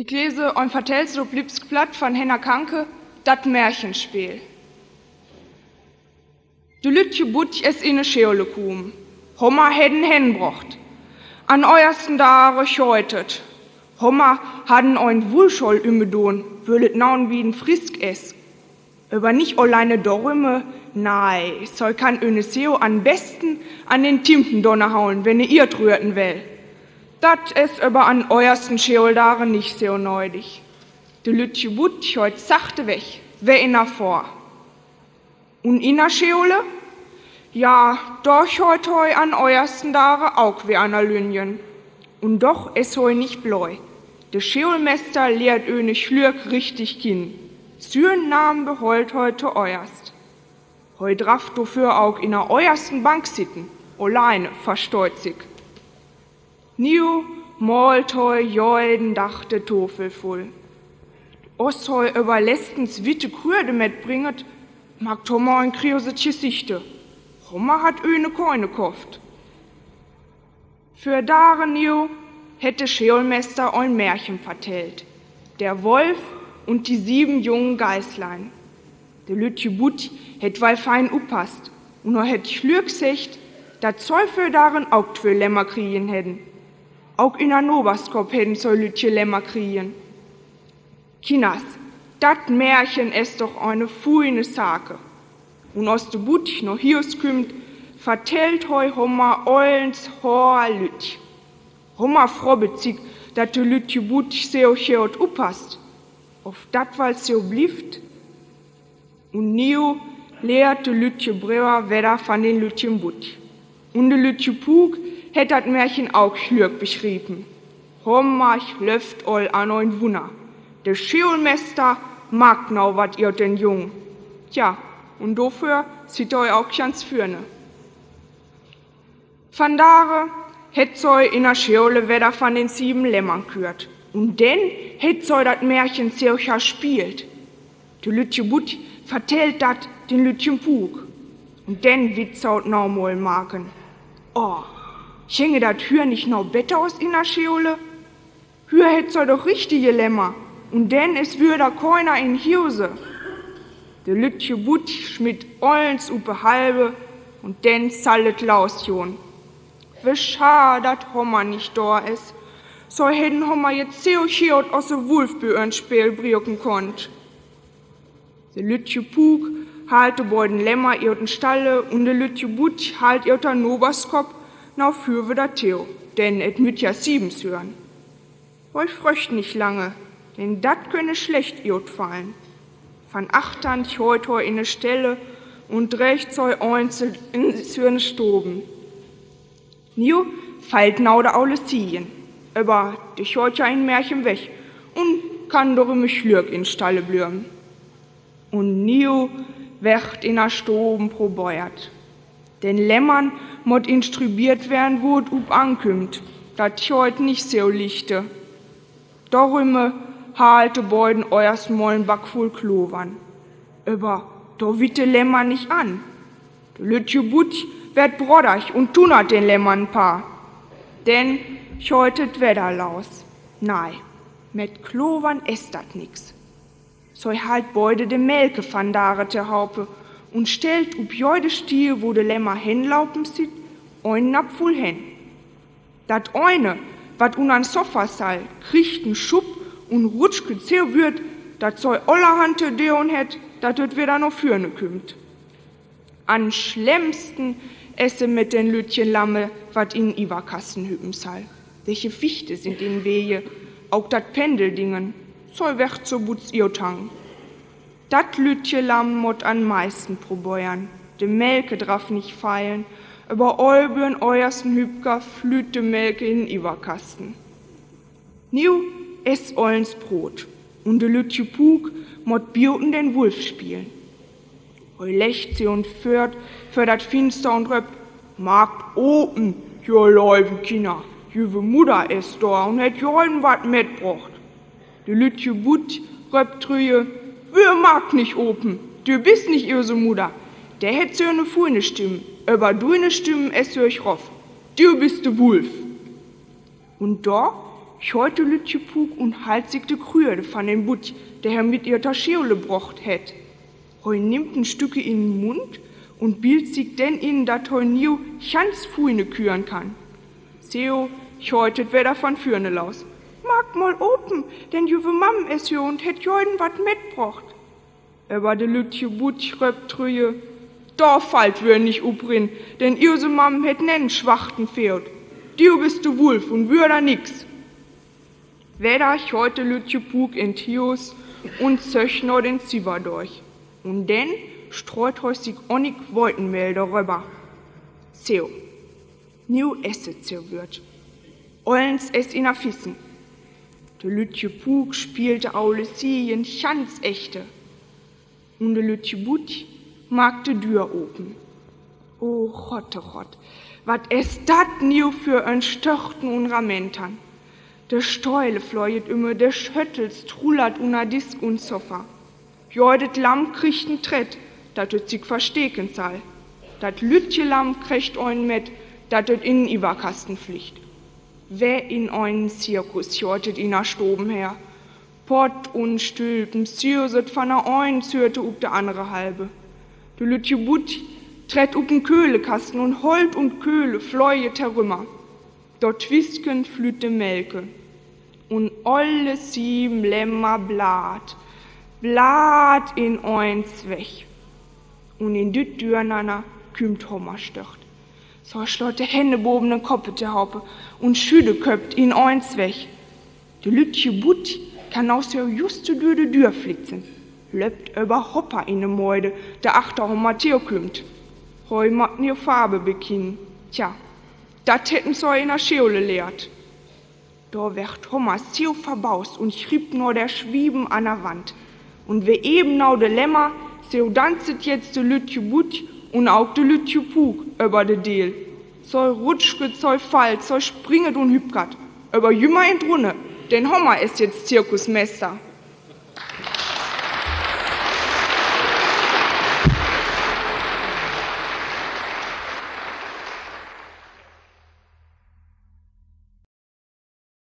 Ich lese ein Vertellslo Blipsk Blatt von Henna Kanke, dat Märchenspiel. Du Lütje Butch es in ne Scheole kum, Homma hätten henbrocht, an euersten Dare scheutet. Homma hadden ein Wulscholl ümmedon, würlet naun wie n Frisk es. Aber nicht alleine dorümme, nei, soll kann öne Seo am besten an den Timpendonner hauen, wenn ihr rührten will. Dat es aber an euersten Scheoldare nicht so neudig. De Lütje Butch heut sachte weg, wer inner vor. Und inner Scheole? Ja, doch heut heu an euersten Dare auch wie an Lünjen. Und doch es heu nicht bläu. De Scheolmeister lehrt öne Schlürk richtig kin. Zürn Namen beholt heute euerst. Heu draft dafür auch in der euersten Bank sitten, alleine versteuzig. Niu malt heu joiden dachte Tofelfull. Os heu überlästens witte Krüde mitbringet, mag Tommer ein kriosetje Sichte. Homma hat öne Koine koft. Für dare Niu hätte Scheolmeister ein Märchen vertellt. Der Wolf und die 7 jungen Geißlein. Der Lütje Butt hätt weil fein uppasst und er hätt Schlürk secht, dat Zeufel darin auch 2 Lämmer kriegen hätten. Auch in a Noberskop hätten soll Lütje Lämmer kriegen. Kinas, dat Märchen ist doch eine fuine Sake. Und aus de Butt noch hius kümmt, vertellt heu Homma ollens hoher Lütj. Homma frobbet sich, dat de Lütje Butt seo cheot uppasst. Auf dat weil so blieft. Und Nio lehrte Lütje Brewer wedder von den Lütjen Butt. Und de Lütje Pug hätt dat Märchen auch schlürk beschrieben. Homma löft all an ein Wunder. Der Scheolmeister mag nau wat ihr den Jung. Tja, und dafür sieht euch auch ganz fürne. Van dare hätt soi in der Scheole wedder von den 7 Lämmern kürt. Und denn hätt soi dat Märchen circa spielt. De Lütje Butt vertellt dat den Lütjen Pug. Und denn witzaut nau mol maken. Oh, schenke dat Hür nicht nau better aus in der Scheole? Hür hätt soi doch richtige Lämmer. Und denn es würda keiner in Hiuse. De Lütje Butt schmidt ollens upe halbe und denn sallet Lausjon. Wie schade, dat Homma nicht da is. So hätten Homma jetzt sehr schiot aus de Wulfbüren Spiel brücken konnt. De Lütje Pug halte beiden Lämmer ihren Stalle und de Lütje Butt halt ihrter Noberskop nau fürwe dat Theo, denn et müt ja 7 hören. Heu fröcht nicht lange, denn dat könne schlecht iot fallen. Van achtern heut heu in ne Stelle und rechts heu einzeln in ne Stoben. Niu feilt nau de aule Ziehen, aber de heut ja ein Märchen weg und kann doch im Schlürk in Stalle blürmen. Und Niu werd in a Stoben probeuert. Den Lämmern mott instrubiert werden, wo et up ankümmt, dat heut nicht so lichte. Dorümme halte beuden euers mollen Back voll Klovern. Aber do witte Lämmer nicht an. De Lütje Butt werd brodderch und tunert den Lämmern paar. Denn scheutet Wedderlaus. Nei, mit Klovern ist dat nix. So halt beide de Melke van darete Haupe und stellt up jede Stiel, wo de Lämmer hinlaupen sit, ein Napf voll hin. Dat eine, wat unan Sofa sal, kriegt n Schub und rutsch gezäh wird, dat soll allerhande deon het, dat het wieder noch fürne kümmt. An schlimmsten esse mit den Lütjen Lamme, wat in Iwerkasten hüben sal. Welche Fichte sind in Wehe, auch dat Pendeldingen, soll weg zur Butz iotang. Dat Lütje Lamm mott an meisten probeuern, de Melke drauf nicht feilen, aber olbürn euersten Hübker flüht de Melke in Iwerkasten. Niu ess ollens Brot und de Lütje Pug mott bioten den Wulf spielen. Heu lecht sie und führt dat finster und röppt, Markt open, jo leuben Kinder, jüwe Mutter is da und het joiden wat mitbrocht. De Lütje Butt röppt trüje, wir mag nicht open, du bist nicht ihre Mutter. Der hätt so ne fuine Stimme, aber du ne Stimme es hör ich roff. Du bist de Wulf. Und da heute Lütje Puk und halt sich de Krüde von dem Butt, der er mit ihr Taschiole brocht hätt. Heu nimmt ein Stücke in den Mund und bildet sich denn in, dat heu niu ganz Fuine küren kann. Seo, heutet wer davon fürne laus. Mag mal open, denn juwe Mam es jo und hätt joiden wat mitbrocht. Aber de Lütje Butt schröpt trüje, da fallt wir nicht ubrin, denn ihre Mam hätt nen schwachten Pferd. Du bist du Wulf und wir da nix. Weder heute Lütje Puk in Tios und zöch no den Ziver durch. Und denn streut heu sich onnig Woltenmehl darüber. Seo, niu esse zio wird. Ollens es in a Fissen. De Lütje Puk spielte aule Sien ganz echte. Und de Lütje Butt mag de Dür open. Oh Gott, wat es dat niu für ein Stöchten und Ramentern. De Steule fleuet immer, de Schöttels trullert una Disk und Sofa. Joidet Lamm kriegt n Tritt, dat et sich versteken soll. Dat Lütje Lamm kriegt ein mit, dat et in Iwerkasten fliegt. Wer in einen Zirkus joitet in a Stoben her? Pott und Stülpen, Sürset von a einen zürte up de andere halbe. De Lütje Butt tritt up n Köhlekasten und Holt und Köhle fleuet herümmer. Dort Twisken flüht de Melke. Und alle 7 Lämmer Blatt in eins weg. Und in düt Dürnana kümmt Hommer stört. So schlot de Hände boben den Kopf der Haupe und Schüde köppt in eins weg. De Lütje Butt kann aus der juste durch de Dür flitzen. Löppt über Hopper in de Mäude, der achter Hommer Theo kümmt. Heu mag nie Farbe bekinnen. Tja, dat hätten so in der Scheole lehrt. Da wird Hommer so verbaust und schrieb nur der Schwieben an der Wand. Und wer eben nau de Lämmer, so danzet jetzt de Lütje Butt und auch de Lütje Puk über de Deel. So rutschget, so fallt, so springet und hüpkat. Aber jümmer in drunne, denn Hommer ist jetzt Zirkusmeister.